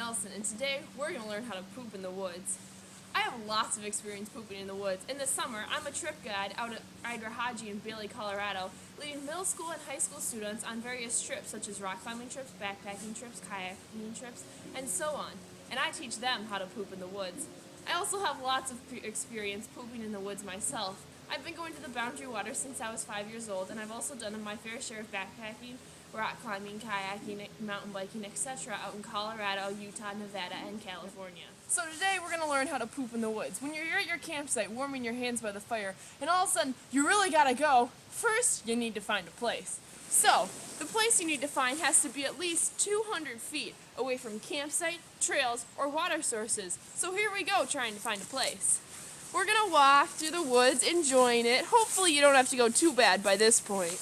Nelson, and today we're going to learn how to poop in the woods. I have lots of experience pooping in the woods. In the summer, I'm a trip guide out at Idaho in Bailey, Colorado, leading middle school and high school students on various trips such as rock climbing trips, backpacking trips, kayaking trips, and so on. And I teach them how to poop in the woods. I also have lots of experience pooping in the woods myself. I've been going to the Boundary Waters since I was 5 years old, and I've also done my fair share of backpacking, rock climbing, kayaking, mountain biking, etc. out in Colorado, Utah, Nevada, and California. So today we're going to learn how to poop in the woods. When you're at your campsite warming your hands by the fire, and all of a sudden you really got to go, first you need to find a place. So, the place you need to find has to be at least 200 feet away from campsite, trails, or water sources. So here we go trying to find a place. We're going to walk through the woods, enjoying it. Hopefully you don't have to go too bad by this point.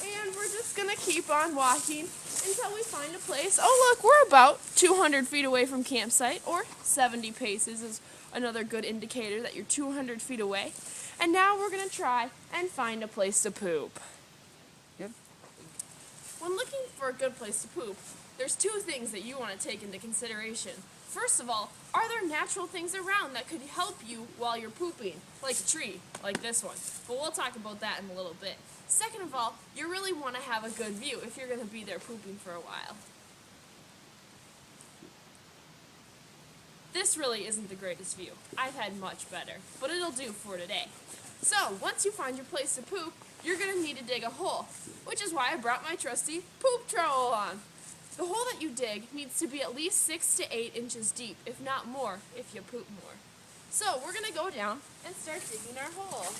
And we're just going to keep on walking until we find a place. Oh look, we're about 200 feet away from campsite, or 70 paces is another good indicator that you're 200 feet away. And now we're going to try and find a place to poop. Yep. When looking for a good place to poop, there's two things that you want to take into consideration. First of all, are there natural things around that could help you while you're pooping? Like a tree, like this one. But we'll talk about that in a little bit. Second of all, you really want to have a good view if you're going to be there pooping for a while. This really isn't the greatest view. I've had much better, but it'll do for today. So, once you find your place to poop, you're going to need to dig a hole, which is why I brought my trusty poop trowel along. The hole that you dig needs to be at least 6 to 8 inches deep, if not more, if you poop more. So, we're going to go down and start digging our hole.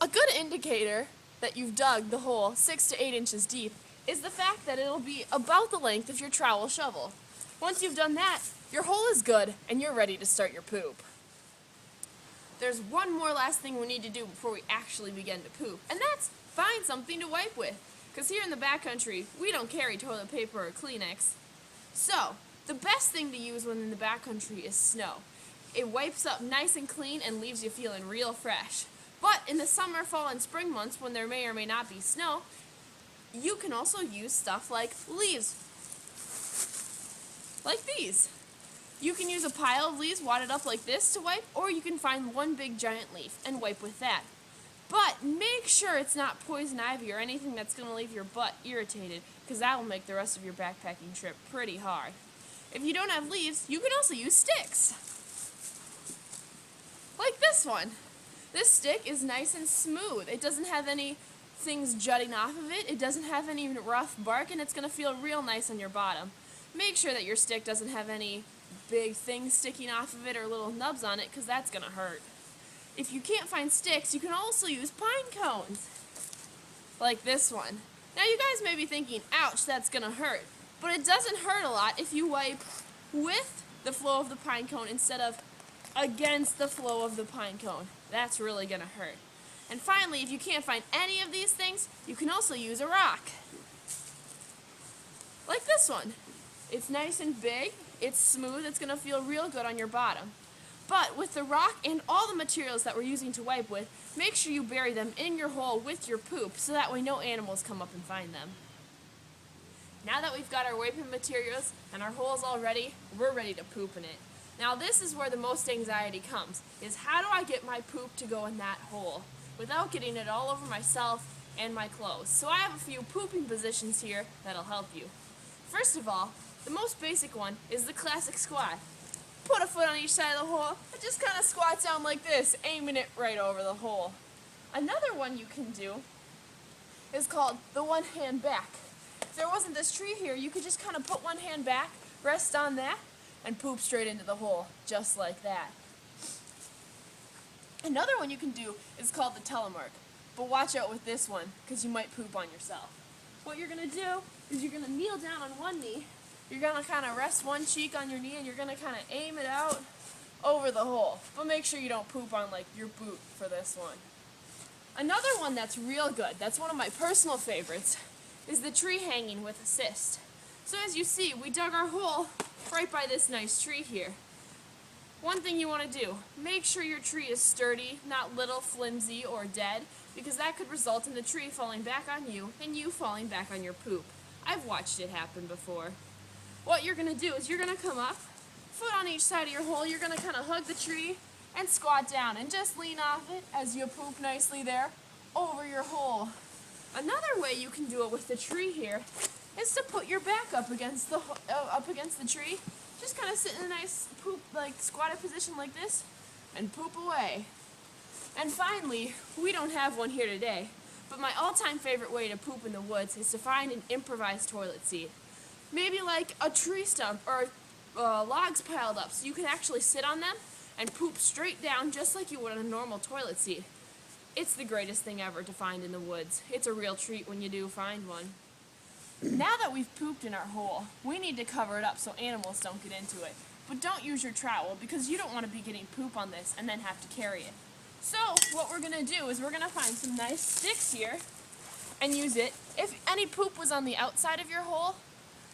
A good indicator that you've dug the hole 6 to 8 inches deep is the fact that it'll be about the length of your trowel shovel. Once you've done that, your hole is good and you're ready to start your poop. There's one more last thing we need to do before we actually begin to poop, and that's find something to wipe with. Because here in the backcountry, we don't carry toilet paper or Kleenex. So, the best thing to use when in the backcountry is snow. It wipes up nice and clean and leaves you feeling real fresh. But in the summer, fall, and spring months, when there may or may not be snow, you can also use stuff like leaves. Like these. You can use a pile of leaves wadded up like this to wipe, or you can find one big giant leaf and wipe with that. But make sure it's not poison ivy or anything that's going to leave your butt irritated, because that will make the rest of your backpacking trip pretty hard. If you don't have leaves, you can also use sticks. Like this one. This stick is nice and smooth. It doesn't have any things jutting off of it. It doesn't have any rough bark, and it's going to feel real nice on your bottom. Make sure that your stick doesn't have any big things sticking off of it or little nubs on it, because that's going to hurt. If you can't find sticks, you can also use pine cones. Like this one. Now you guys may be thinking, ouch, that's going to hurt. But it doesn't hurt a lot if you wipe with the flow of the pine cone instead of against the flow of the pine cone. That's really going to hurt. And finally, if you can't find any of these things, you can also use a rock. Like this one. It's nice and big, it's smooth, it's going to feel real good on your bottom. But with the rock and all the materials that we're using to wipe with, make sure you bury them in your hole with your poop so that way no animals come up and find them. Now that we've got our wiping materials and our holes all ready, we're ready to poop in it. Now this is where the most anxiety comes, is how do I get my poop to go in that hole without getting it all over myself and my clothes? So I have a few pooping positions here that'll help you. First of all, the most basic one is the classic squat. Put a foot on each side of the hole and just kind of squat down like this, aiming it right over the hole. Another one you can do is called the one hand back. If there wasn't this tree here, you could just kind of put one hand back, rest on that, and poop straight into the hole, just like that. Another one you can do is called the telemark, but watch out with this one, because you might poop on yourself. What you're going to do is you're going to kneel down on one knee, you're going to kind of rest one cheek on your knee, and you're going to kind of aim it out over the hole. But make sure you don't poop on like your boot for this one. Another one that's real good, that's one of my personal favorites, is the tree hanging with assist. So as you see, we dug our hole right by this nice tree here. One thing you want to do, make sure your tree is sturdy, not little, flimsy, or dead, because that could result in the tree falling back on you and you falling back on your poop. I've watched it happen before. What you're going to do is you're going to come up, foot on each side of your hole, you're going to kind of hug the tree and squat down and just lean off it as you poop nicely there over your hole. Another way you can do it with the tree here is to put your back up against the tree. Just kind of sit in a nice poop, like squatted position like this, and poop away. And finally, we don't have one here today, but my all-time favorite way to poop in the woods is to find an improvised toilet seat. Maybe like a tree stump or logs piled up so you can actually sit on them and poop straight down just like you would on a normal toilet seat. It's the greatest thing ever to find in the woods. It's a real treat when you do find one. Now that we've pooped in our hole, we need to cover it up so animals don't get into it. But don't use your trowel because you don't want to be getting poop on this and then have to carry it. So what we're going to do is we're going to find some nice sticks here and use it. If any poop was on the outside of your hole,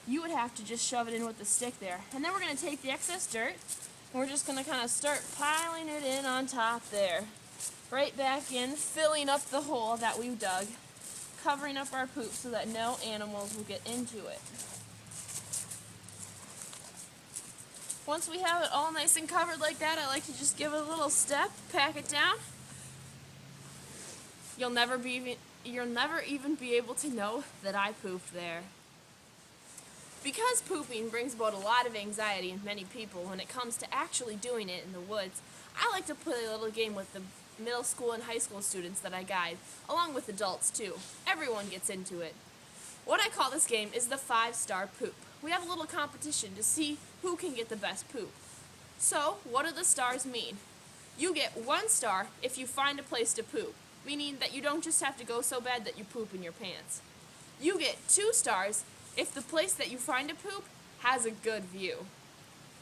you would have to just shove it in with the stick there. And then we're going to take the excess dirt and we're just going to kind of start piling it in on top there. Right back in, filling up the hole that we've dug, covering up our poop so that no animals will get into it. Once we have it all nice and covered like that, I like to just give it a little step, pack it down. You'll never even be able to know that I pooped there. Because pooping brings about a lot of anxiety in many people when it comes to actually doing it in the woods, I like to play a little game with the middle school and high school students that I guide, along with adults too. Everyone gets into it. What I call this game is the 5-star poop. We have a little competition to see who can get the best poop. So, what do the stars mean? You get 1 star if you find a place to poop, meaning that you don't just have to go so bad that you poop in your pants. You get 2 stars if the place that you find to poop has a good view.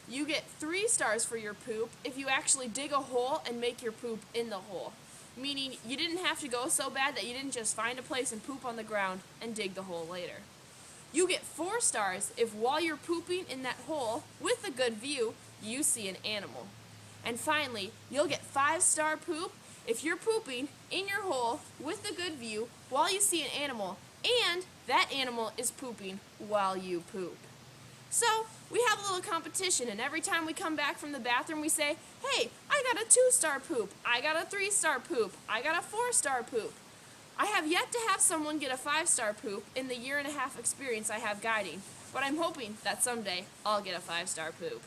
You get 3 stars for your poop if you actually dig a hole and make your poop in the hole, meaning you didn't have to go so bad that you didn't just find a place and poop on the ground and dig the hole later. You get 4 stars if while you're pooping in that hole with a good view, you see an animal. And finally, you'll get 5-star poop if you're pooping in your hole with a good view while you see an animal and that animal is pooping while you poop. So, we have a little competition, and every time we come back from the bathroom, we say, hey, I got a 2-star poop, I got a 3-star poop, I got a 4-star poop. I have yet to have someone get a 5-star poop in the 1.5 year experience I have guiding, but I'm hoping that someday I'll get a 5-star poop.